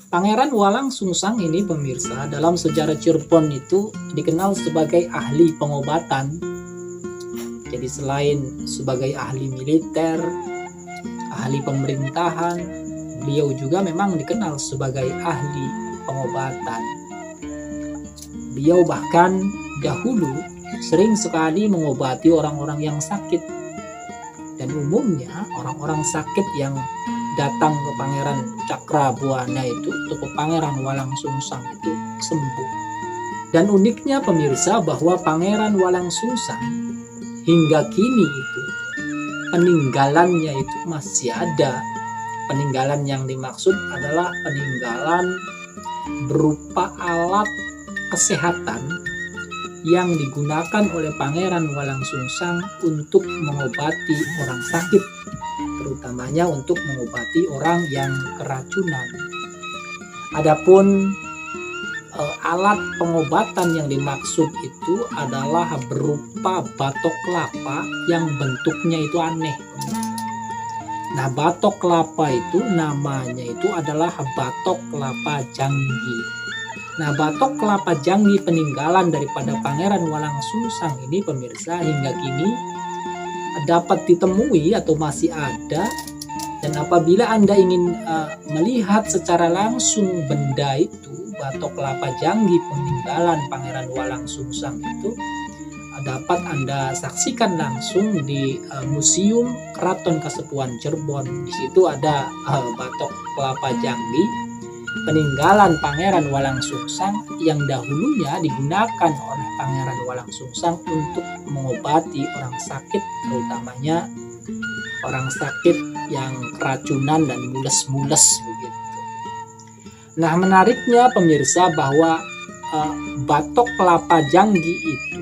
Pangeran Walang Sungsang ini pemirsa dalam sejarah Cirebon itu dikenal sebagai ahli pengobatan. Jadi selain sebagai ahli militer, ahli pemerintahan, beliau juga memang dikenal sebagai ahli pengobatan. Beliau bahkan dahulu sering sekali mengobati orang-orang yang sakit. Dan umumnya orang-orang sakit yang datang ke Pangeran Cakrabuana itu atau ke Pangeran Walang Sungsang itu sembuh. Dan uniknya pemirsa bahwa Pangeran Walang Sungsang hingga kini itu peninggalannya itu masih ada. Peninggalan yang dimaksud adalah peninggalan berupa alat kesehatan yang digunakan oleh Pangeran Walang Sungsang untuk mengobati orang sakit, terutamanya untuk mengobati orang yang keracunan. Adapun alat pengobatan yang dimaksud itu adalah berupa batok kelapa yang bentuknya itu aneh. Nah, batok kelapa itu namanya itu adalah batok kelapa janggi. Nah, batok kelapa janggi peninggalan daripada Pangeran Walang Sungsang ini pemirsa hingga kini dapat ditemui atau masih ada. Dan apabila Anda ingin melihat secara langsung benda itu, batok kelapa janggi peninggalan Pangeran Walang Sungsang itu dapat Anda saksikan langsung di Museum Keraton Kasepuhan Cirebon. Di situ ada batok kelapa janggi peninggalan Pangeran Walang Sungsang yang dahulunya digunakan oleh Pangeran Walang Sungsang untuk mengobati orang sakit, terutamanya orang sakit yang keracunan dan mules-mules begitu. Nah, menariknya pemirsa bahwa batok kelapa janggi itu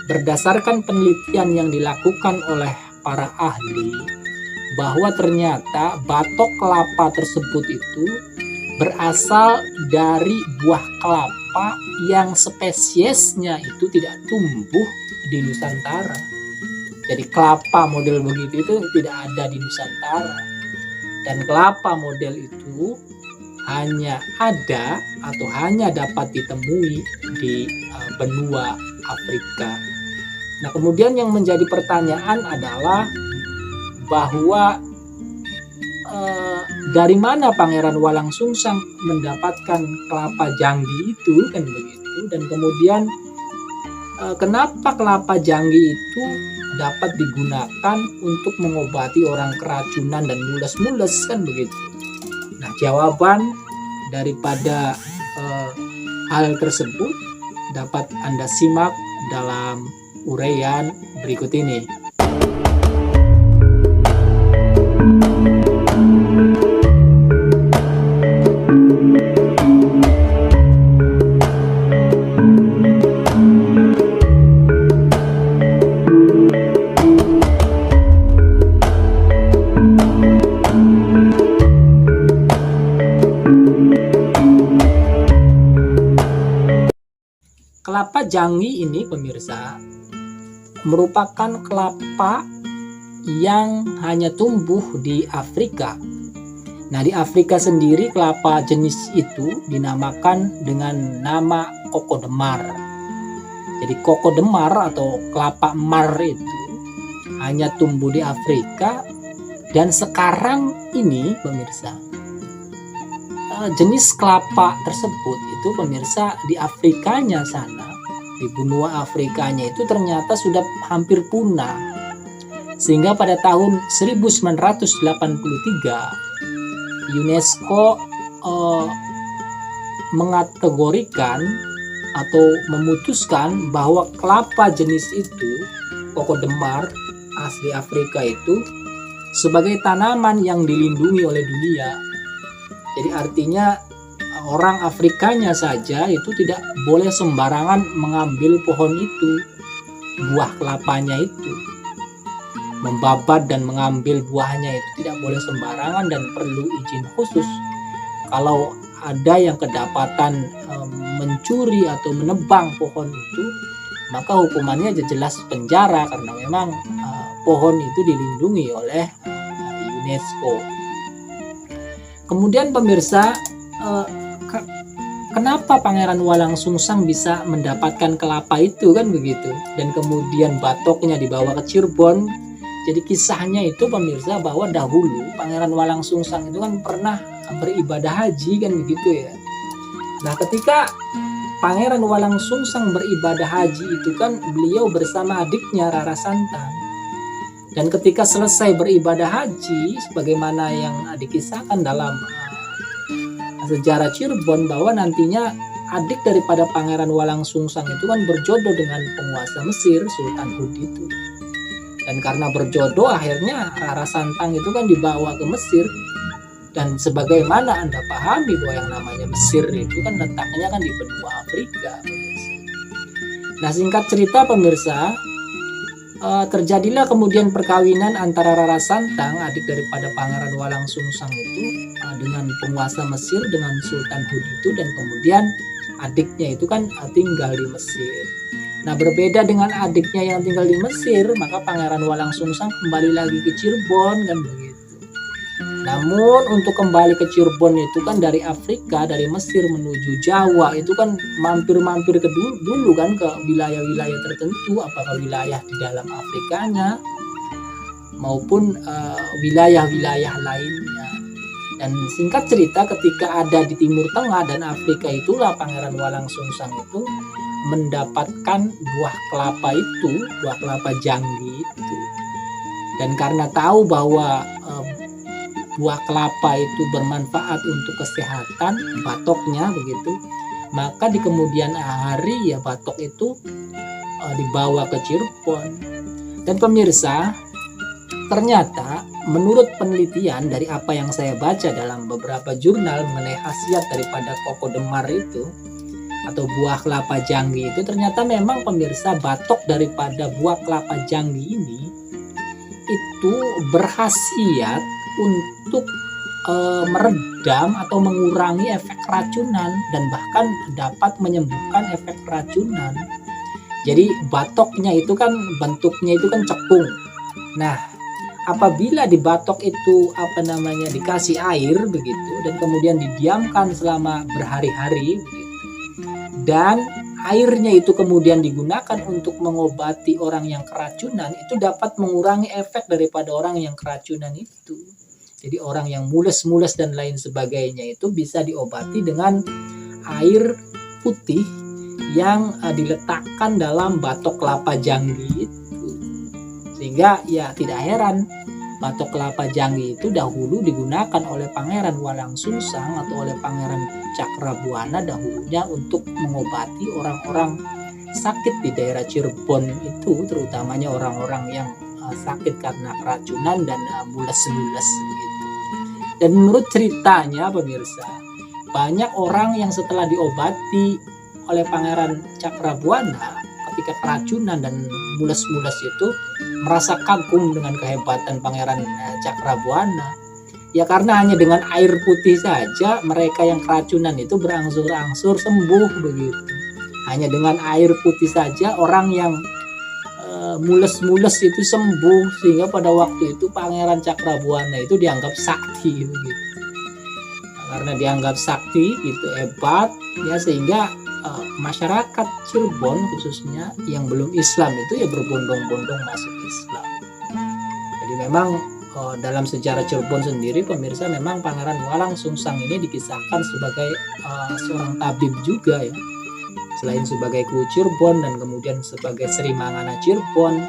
berdasarkan penelitian yang dilakukan oleh para ahli bahwa ternyata batok kelapa tersebut itu berasal dari buah kelapa yang spesiesnya itu tidak tumbuh di Nusantara. Jadi kelapa model begitu itu tidak ada di Nusantara. Dan kelapa model itu hanya ada atau hanya dapat ditemui di benua Afrika. Nah, kemudian yang menjadi pertanyaan adalah bahwa dari mana Pangeran Walang Sungsang mendapatkan kelapa janggi itu kan begitu, dan kemudian kenapa kelapa janggi itu dapat digunakan untuk mengobati orang keracunan dan mules-mules kan begitu. Nah, jawaban daripada hal tersebut dapat Anda simak dalam uraian berikut ini. Kelapa janggi ini pemirsa merupakan kelapa yang hanya tumbuh di Afrika. Nah, di Afrika sendiri kelapa jenis itu dinamakan dengan nama kokodemar. Jadi kokodemar atau kelapa mar itu hanya tumbuh di Afrika, dan sekarang ini pemirsa jenis kelapa tersebut itu pemirsa di Afrikanya sana, di benua Afrikanya itu ternyata sudah hampir punah. Sehingga pada tahun 1983 UNESCO mengategorikan atau memutuskan bahwa kelapa jenis itu, kokodemar asli Afrika itu, sebagai tanaman yang dilindungi oleh dunia. Jadi artinya orang Afrikanya saja itu tidak boleh sembarangan mengambil pohon itu, buah kelapanya itu. Membabat dan mengambil buahnya itu tidak boleh sembarangan dan perlu izin khusus. Kalau ada yang kedapatan mencuri atau menebang pohon itu, maka hukumannya jelas penjara, karena memang pohon itu dilindungi oleh UNESCO. Kemudian pemirsa, eee, ke kenapa Pangeran Walang Sungsang bisa mendapatkan kelapa itu kan begitu, dan kemudian batoknya dibawa ke Cirebon. Jadi kisahnya itu pemirsa bahwa dahulu Pangeran Walang Sungsang itu kan pernah beribadah haji kan begitu ya. Nah, ketika Pangeran Walang Sungsang beribadah haji itu kan beliau bersama adiknya Rara Santang. Dan ketika selesai beribadah haji, sebagaimana yang dikisahkan dalam sejarah Cirebon bahwa nantinya adik daripada Pangeran Walang Sungsang itu kan berjodoh dengan penguasa Mesir, Sultan Hud itu. Dan karena berjodoh akhirnya Rara Santang itu kan dibawa ke Mesir. Dan sebagaimana Anda pahami bahwa yang namanya Mesir itu kan letaknya kan di benua Afrika, pemirsa. Nah, singkat cerita pemirsa, terjadilah kemudian perkawinan antara Rara Santang, adik daripada Pangeran Walang Sungsang itu, dengan penguasa Mesir, dengan Sultan Hud itu, dan kemudian adiknya itu kan tinggal di Mesir. Nah, berbeda dengan adiknya yang tinggal di Mesir, maka Pangeran Walang Sungsang kembali lagi ke Cirebon kan begitu. Namun untuk kembali ke Cirebon itu kan dari Afrika, dari Mesir menuju Jawa itu kan mampir-mampir ke dulu kan ke wilayah-wilayah tertentu, apakah wilayah di dalam Afrikanya maupun wilayah-wilayah lainnya. Dan singkat cerita ketika ada di Timur Tengah dan Afrika itulah Pangeran Walang Sungsang itu mendapatkan buah kelapa janggi itu. Dan karena tahu bahwa buah kelapa itu bermanfaat untuk kesehatan batoknya begitu, maka di kemudian hari ya batok itu dibawa ke Cirebon. Dan pemirsa, ternyata menurut penelitian dari apa yang saya baca dalam beberapa jurnal mengenai khasiat daripada koko demar itu atau buah kelapa janggi itu, ternyata memang pemirsa batok daripada buah kelapa janggi ini itu berkhasiat untuk meredam atau mengurangi efek racunan dan bahkan dapat menyembuhkan efek racunan. Jadi batoknya itu kan bentuknya itu kan cekung. Nah, apabila di batok itu dikasih air begitu dan kemudian didiamkan selama berhari-hari begitu, dan airnya itu kemudian digunakan untuk mengobati orang yang keracunan, itu dapat mengurangi efek daripada orang yang keracunan itu. Jadi orang yang mules-mules dan lain sebagainya itu bisa diobati dengan air putih yang diletakkan dalam batok kelapa janggi itu. Sehingga ya tidak heran batok kelapa janggi itu dahulu digunakan oleh Pangeran Walang Sungsang atau oleh Pangeran Cakrabuana dahulunya untuk mengobati orang-orang sakit di daerah Cirebon itu, terutamanya orang-orang yang sakit karena keracunan dan mules-mules gitu. Dan menurut ceritanya pemirsa, banyak orang yang setelah diobati oleh Pangeran Cakrabuana ketika keracunan dan mules-mules itu merasa kagum dengan kehebatan Pangeran Cakrabuana. Ya karena hanya dengan air putih saja mereka yang keracunan itu berangsur-angsur sembuh begitu. Hanya dengan air putih saja orang yang mules-mules itu sembuh, sehingga pada waktu itu Pangeran Cakrabuana itu dianggap sakti begitu. Karena dianggap sakti itu hebat ya, sehingga masyarakat Cirebon khususnya yang belum Islam itu ya berbondong-bondong masuk Islam. Jadi memang dalam sejarah Cirebon sendiri pemirsa, memang Pangeran Walang Sungsang ini dikisahkan sebagai seorang tabib juga ya. Selain sebagai Ku Cirebon dan kemudian sebagai Sri Mangana Cirebon,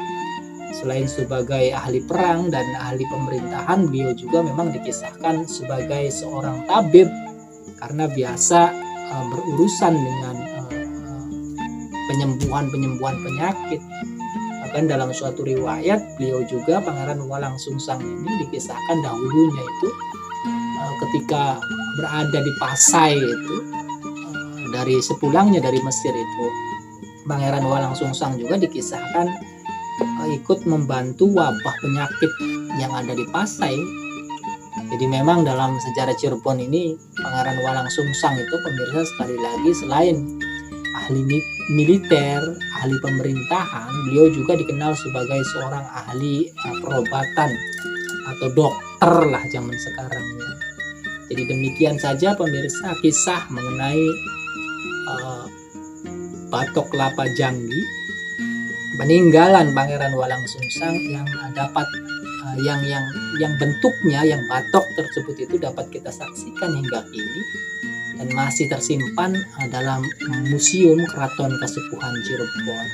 selain sebagai ahli perang dan ahli pemerintahan, beliau juga memang dikisahkan sebagai seorang tabib karena biasa berurusan dengan penyembuhan penyakit. Bahkan dalam suatu riwayat beliau juga, Pangeran Walang Sungsang ini dikisahkan dahulunya itu ketika berada di Pasai itu, dari sepulangnya dari Mesir itu, Pangeran Walang Sungsang juga dikisahkan ikut membantu wabah penyakit yang ada di Pasai. Jadi memang dalam sejarah Cirebon ini Pangeran Walang Sungsang itu pemirsa, sekali lagi selain ahli militer, ahli pemerintahan, beliau juga dikenal sebagai seorang ahli perobatan atau dokter lah zaman sekarangnya. Jadi demikian saja pemirsa kisah mengenai Batok Kelapa Janggi, peninggalan Pangeran Walang Sungsang yang dapat yang bentuknya, yang batok tersebut itu dapat kita saksikan hingga kini dan masih tersimpan dalam Museum Keraton Kasepuhan Cirebon.